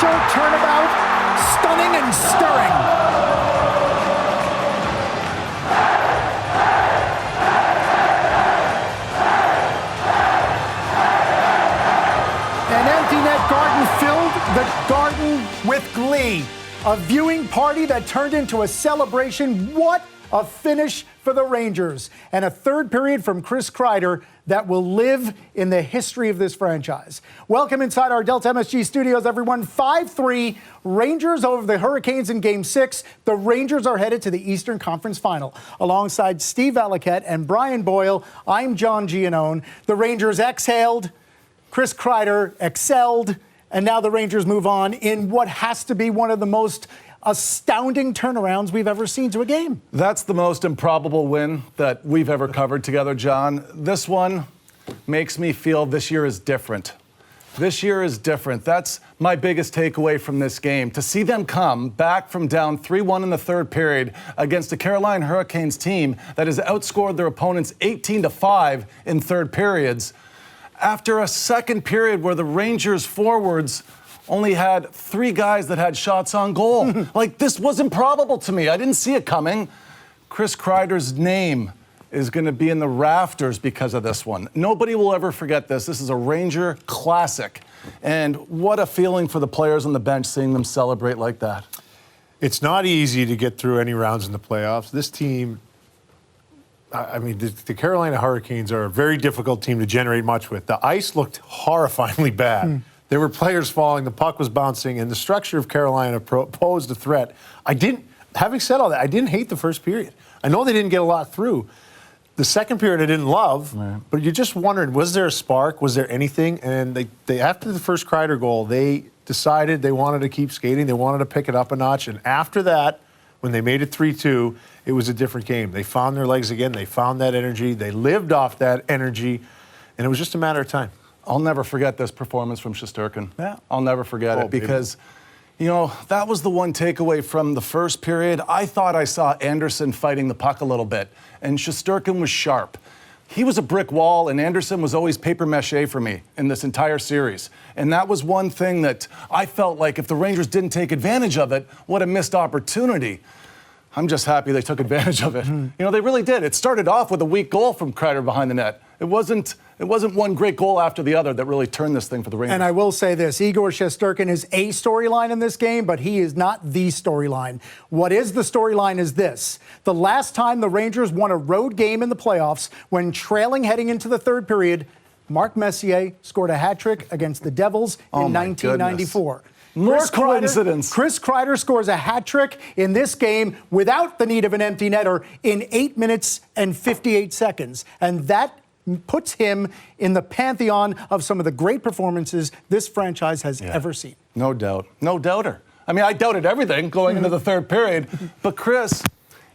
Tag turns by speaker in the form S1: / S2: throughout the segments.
S1: special turnabout, stunning and stirring. An empty net garden filled the garden with glee. A viewing party that turned into a celebration. What a finish for the Rangers. And a third period from Chris Kreider that will live in the history of this franchise. Welcome inside our Delta MSG studios, everyone. 5-3, Rangers over the Hurricanes in Game 6. The Rangers are headed to the Eastern Conference Final. Alongside Steve Valiquette and Brian Boyle, I'm John Giannone. The Rangers exhaled, Chris Kreider excelled, and now the Rangers move on in what has to be one of the most astounding turnarounds we've ever seen to a game.
S2: That's the most improbable win that we've ever covered together, John. This one makes me feel this year is different. This year is different. That's my biggest takeaway from this game. To see them come back from down 3-1 in the third period against a Carolina Hurricanes team that has outscored their opponents 18-5 in third periods, after a second period where the Rangers forwards only had 3 guys that had shots on goal. Like, this was improbable to me. I didn't see it coming. Chris Kreider's name is going to be in the rafters because of this one. Nobody will ever forget this. This is a Ranger classic. And what a feeling for the players on the bench seeing them celebrate like that.
S3: It's not easy to get through any rounds in the playoffs. This team, I mean, the Carolina Hurricanes are a very difficult team to generate much with. The ice looked horrifyingly bad. There were players falling, the puck was bouncing, and the structure of Carolina posed a threat. Having said all that, I didn't hate the first period. I know they didn't get a lot through. The second period I didn't love, but you just wondered, was there a spark? Was there anything? And they after the first Kreider goal, they decided they wanted to keep skating. They wanted to pick it up a notch. And after that, when they made it 3-2, it was a different game. They found their legs again. They found that energy. They lived off that energy, and it was just a matter of time.
S2: I'll never forget this performance from Shesterkin.
S1: Yeah.
S2: I'll never forget it because, you know, that was the one takeaway from the first period. I thought I saw Anderson fighting the puck a little bit, and Shesterkin was sharp. He was a brick wall, and Anderson was always paper mache for me in this entire series. And that was one thing that I felt like if the Rangers didn't take advantage of it, what a missed opportunity. I'm just happy they took advantage of it. You know, they really did. It started off with a weak goal from Kreider behind the net. It wasn't one great goal after the other that really turned this thing for the Rangers.
S1: And I will say this, Igor Shesterkin is a storyline in this game, but he is not the storyline. What is the storyline is this. The last time the Rangers won a road game in the playoffs, when trailing heading into the third period, Mark Messier scored a hat trick against the Devils in 1994.
S2: Goodness. More coincidence.
S1: Chris Kreider scores a hat trick in this game without the need of an empty netter in 8 minutes and 58 seconds. And that puts him in the pantheon of some of the great performances this franchise has ever seen.
S2: No doubt. No doubter. I mean, I doubted everything going into the third period. But Chris,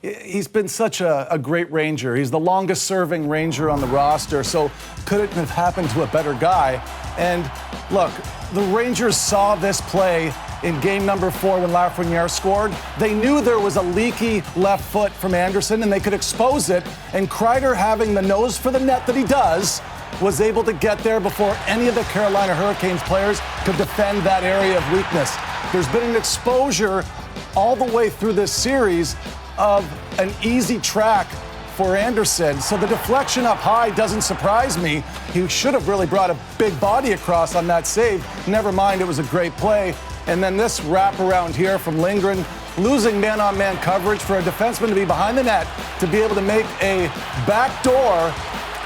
S2: he's been such a great Ranger. He's the longest-serving Ranger on the roster, so couldn't have happened to a better guy. And look, the Rangers saw this play in game number 4 when Lafreniere scored. They knew there was a leaky left foot from Anderson, and they could expose it. And Kreider, having the nose for the net that he does, was able to get there before any of the Carolina Hurricanes players could defend that area of weakness. There's been an exposure all the way through this series of an easy track for Anderson. So the deflection up high doesn't surprise me. He should have really brought a big body across on that save. Never mind, it was a great play. And then this wraparound here from Lindgren, losing man-on-man coverage for a defenseman to be behind the net, to be able to make a backdoor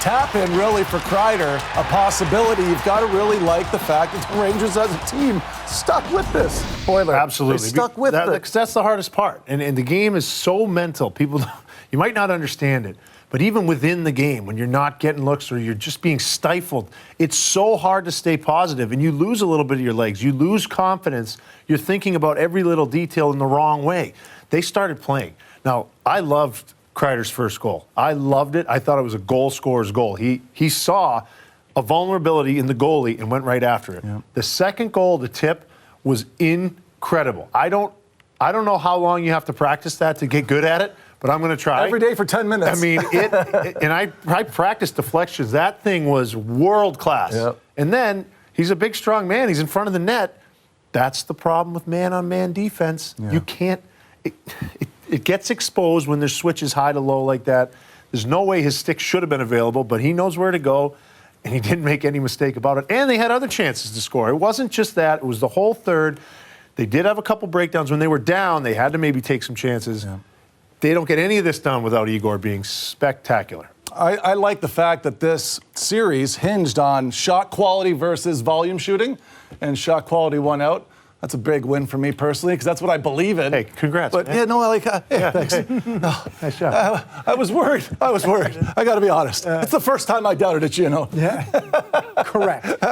S2: tap-in really for Kreider, a possibility. You've got to really like the fact that the Rangers as a team stuck with this.
S3: Boiler. Absolutely.
S2: They stuck with it.
S3: That's the hardest part. And the game is so mental. People, you might not understand it, but even within the game, when you're not getting looks or you're just being stifled, it's so hard to stay positive, and you lose a little bit of your legs. You lose confidence. You're thinking about every little detail in the wrong way. They started playing. Now, I loved Kreider's first goal. I loved it. I thought it was a goal scorer's goal. He saw a vulnerability in the goalie and went right after it. Yeah. The second goal, the tip, was incredible. I don't know how long you have to practice that to get good at it, but I'm going to try.
S2: Every day for 10 minutes.
S3: I mean, and I practiced deflections. That thing was world class. Yep. And then he's a big, strong man. He's in front of the net. That's the problem with man-on-man defense.
S2: Yeah.
S3: You can't. It gets exposed when there's switches high to low like that. There's no way his stick should have been available, but he knows where to go, and he didn't make any mistake about it. And they had other chances to score. It wasn't just that. It was the whole third. They did have a couple breakdowns. When they were down, they had to maybe take some chances. Yeah. They don't get any of this done without Igor being spectacular.
S2: I like the fact that this series hinged on shot quality versus volume shooting, and shot quality won out. That's a big win for me personally, because that's what I believe in.
S3: Hey, congrats.
S2: But
S3: man.
S2: yeah, no, thanks.
S3: Hey. Nice job.
S2: I was worried. I got to be honest. It's the first time I doubted it,
S1: Yeah, correct.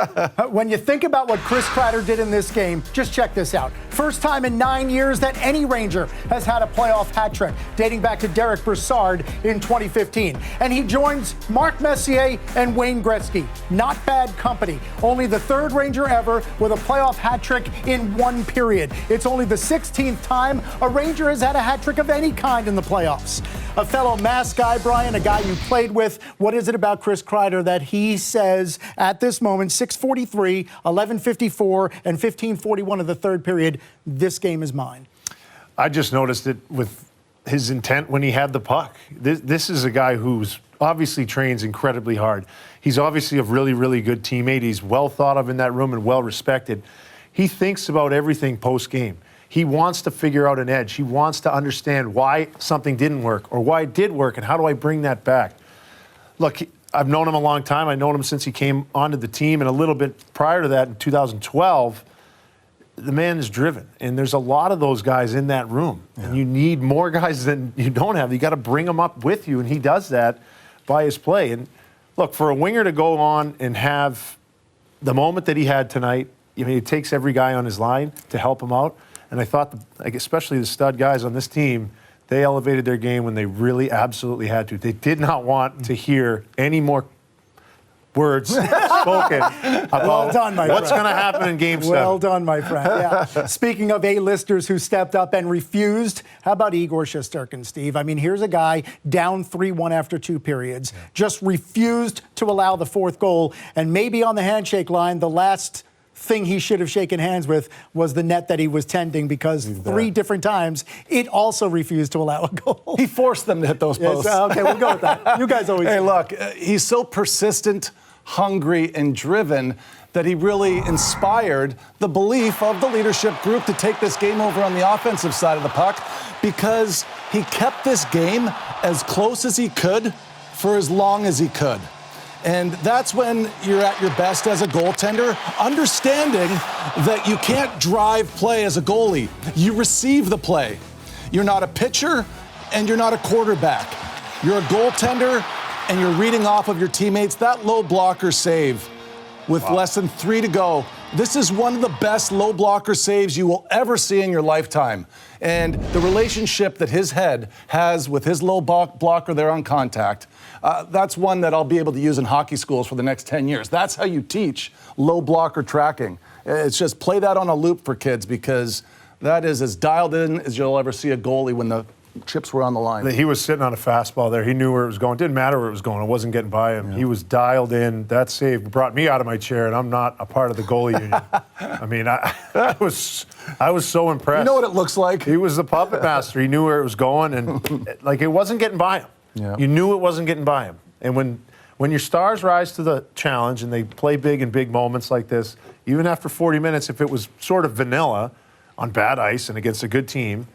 S1: When you think about what Chris Kreider did in this game, just check this out. First time in 9 years that any Ranger has had a playoff hat trick, dating back to Derek Brassard in 2015. And he joins Mark Messier and Wayne Gretzky. Not bad company. Only the third Ranger ever with a playoff hat trick in one period. It's only the 16th time a Ranger has had a hat trick of any kind in the playoffs. A fellow Mass guy, Brian, a guy you played with. What is it about Chris Kreider that he says at this moment, 6:43, 11:54, and 15:41 of the third period, this game is mine?
S3: I just noticed it with his intent when he had the puck. This is a guy who's obviously trains incredibly hard. He's obviously a really, really good teammate. He's well thought of in that room and well respected. He thinks about everything post-game. He wants to figure out an edge. He wants to understand why something didn't work or why it did work and how do I bring that back. Look, I've known him a long time. I've known him since he came onto the team, and a little bit prior to that in 2012. The man is driven, and there's a lot of those guys in that room. Yeah. And you need more guys than you don't have. You got to bring them up with you, and he does that by his play. And look, for a winger to go on and have the moment that he had tonight, I mean, it takes every guy on his line to help him out. And I thought, especially the stud guys on this team, they elevated their game when they really absolutely had to. They did not want to hear any more words spoken about what's going to happen in Game 7.
S1: Well done, my friend. Yeah. Speaking of A-listers who stepped up and refused, how about Igor Shesterkin, Steve? I mean, here's a guy down 3-1 after 2 periods, just refused to allow the fourth goal, and maybe on the handshake line, the last thing he should have shaken hands with was the net that he was tending, because 3 different times it also refused to allow a goal.
S2: He forced them to hit those posts.
S1: Yes, okay, we'll go with that. You guys always.
S2: Hey, look, he's so persistent, hungry, and driven that he really inspired the belief of the leadership group to take this game over on the offensive side of the puck, because he kept this game as close as he could for as long as he could. And that's when you're at your best as a goaltender, understanding that you can't drive play as a goalie. You receive the play. You're not a pitcher, and you're not a quarterback. You're a goaltender, and you're reading off of your teammates. That low blocker save with less than 3 to go, this is one of the best low blocker saves you will ever see in your lifetime. And the relationship that his head has with his low blocker there on contact, that's one that I'll be able to use in hockey schools for the next 10 years. That's how you teach low blocker tracking. It's just play that on a loop for kids, because that is as dialed in as you'll ever see a goalie when the chips were on the line.
S3: He was sitting on a fastball there. He knew where it was going. Didn't matter where it was going. It wasn't getting by him. Yeah. He was dialed in. That save brought me out of my chair, and I'm not a part of the goalie union. I mean, I was so impressed.
S2: You know what it looks like.
S3: He was the puppet master. He knew where it was going, and like, it wasn't getting by him. Yeah. You knew it wasn't getting by him. And when your stars rise to the challenge and they play big in big moments like this, even after 40 minutes, if it was sort of vanilla on bad ice and against a good team,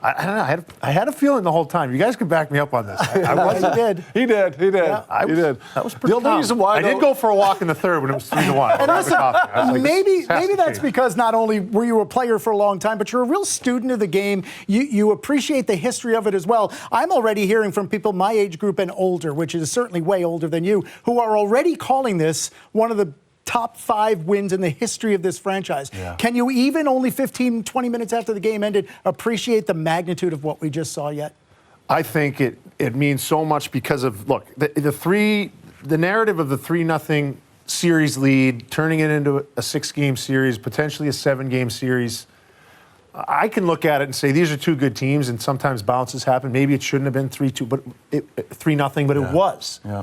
S3: I don't know. I had a feeling the whole time. You guys can back me up on this.
S1: I wasn't.
S2: He did. Yeah, he did.
S3: That was pretty.
S2: The only reason why
S3: I did go for a walk in the third when it was 3-1.
S1: And listen, maybe that's because not only were you a player for a long time, but you're a real student of the game. You appreciate the history of it as well. I'm already hearing from people my age group and older, which is certainly way older than you, who are already calling this one of the top 5 wins in the history of this franchise. Yeah. Can you even, only 15, 20 minutes after the game ended, appreciate the magnitude of what we just saw yet?
S3: I think it means so much because of, look, the narrative of the 3-0 series lead, turning it into a 6-game series, potentially a 7-game series. I can look at it and say these are 2 good teams, and sometimes bounces happen. Maybe it shouldn't have been 3-2, but 3-0, but it was. Yeah.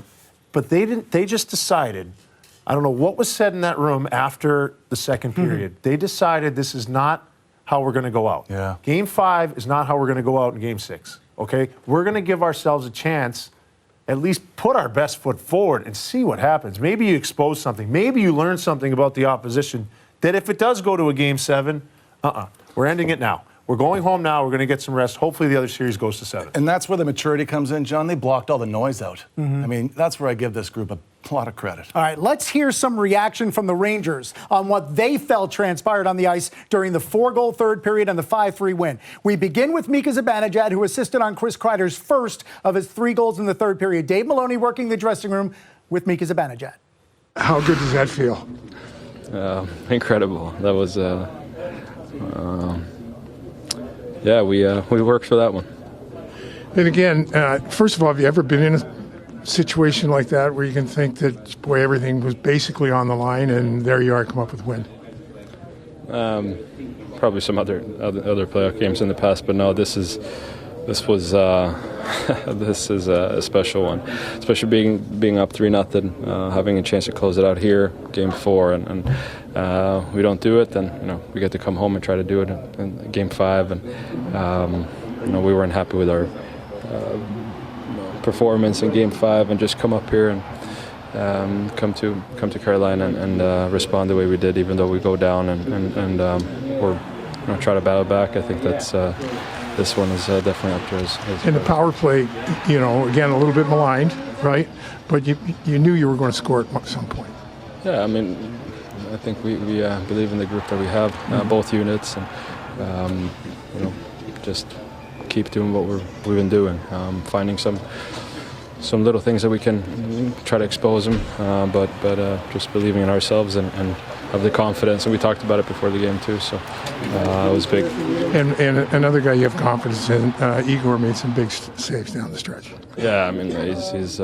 S3: But they didn't. They just decided I don't know what was said in that room after the second period. They decided this is not how we're going to go out.
S2: Yeah.
S3: Game 5 is not how we're going to go out in Game 6. Okay? We're going to give ourselves a chance, at least put our best foot forward and see what happens. Maybe you expose something. Maybe you learn something about the opposition that if it does go to a Game 7, we're ending it now. We're going home now. We're going to get some rest. Hopefully the other series goes to 7.
S2: And that's where the maturity comes in, John. They blocked all the noise out. I mean, that's where I give this group a lot of credit.
S1: All right, let's hear some reaction from the Rangers on what they felt transpired on the ice during the 4-goal third period and the 5-3 win. We begin with Mika Zibanejad, who assisted on Chris Kreider's first of his 3 goals in the third period. Dave Maloney working the dressing room with Mika Zibanejad.
S4: How good does that feel?
S5: Incredible. That was, we worked for that one.
S4: And again, first of all, have you ever been in a situation like that where you can think that, boy, everything was basically on the line and there you are, come up with a win?
S5: Probably some other playoff games in the past, but no, this was this is a special one, especially being up 3-0, having a chance to close it out here, Game 4, and we don't do it, then we get to come home and try to do it in Game 5, and we weren't happy with our performance in Game 5, and just come up here and come to Carolina and respond the way we did, even though we go down and we're try to battle back. I think that's. This one is definitely up to us.
S4: In the power play, again, a little bit maligned, right? But you knew you were going to score at some point.
S5: Yeah, I mean, I think we believe in the group that we have, both units, and just keep doing what we've been doing, finding some little things that we can try to expose them, but just believing in ourselves and have the confidence, and we talked about it before the game too, so it was big.
S4: And another guy you have confidence in, Igor, made some big saves down the stretch.
S5: Yeah, I mean, he's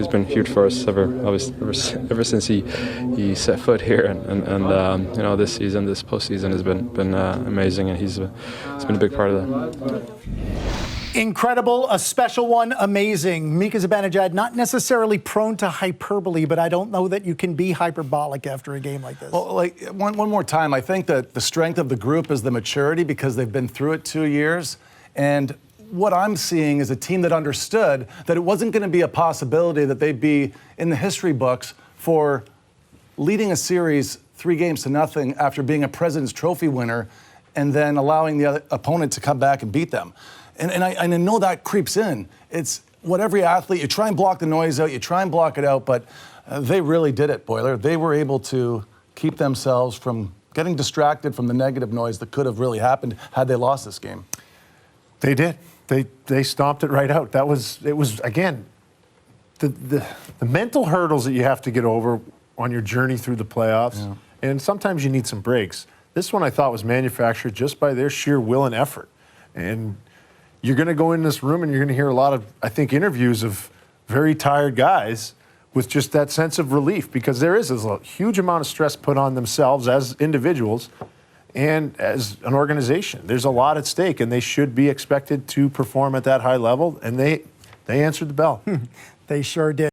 S5: been huge for us ever since he set foot here, and this season, this postseason has been amazing, and he's been a big part of that.
S1: Incredible, a special one, amazing. Mika Zibanejad, not necessarily prone to hyperbole, but I don't know that you can be hyperbolic after a game like this.
S2: Well, one more time, I think that the strength of the group is the maturity because they've been through it 2 years. And what I'm seeing is a team that understood that it wasn't going to be a possibility that they'd be in the history books for leading a series 3-0 after being a President's Trophy winner and then allowing the other opponent to come back and beat them. And I know that creeps in. It's what every athlete, you try and block the noise out, you try and block it out, but they really did it, Boiler. They were able to keep themselves from getting distracted from the negative noise that could have really happened had they lost this game.
S3: They did. They stomped it right out. It was again, the mental hurdles that you have to get over on your journey through the playoffs, and sometimes you need some breaks. This one I thought was manufactured just by their sheer will and effort. And you're going to go in this room and you're going to hear a lot of, I think, interviews of very tired guys with just that sense of relief because there is a huge amount of stress put on themselves as individuals and as an organization. There's a lot at stake, and they should be expected to perform at that high level, and they answered the bell.
S1: They sure did.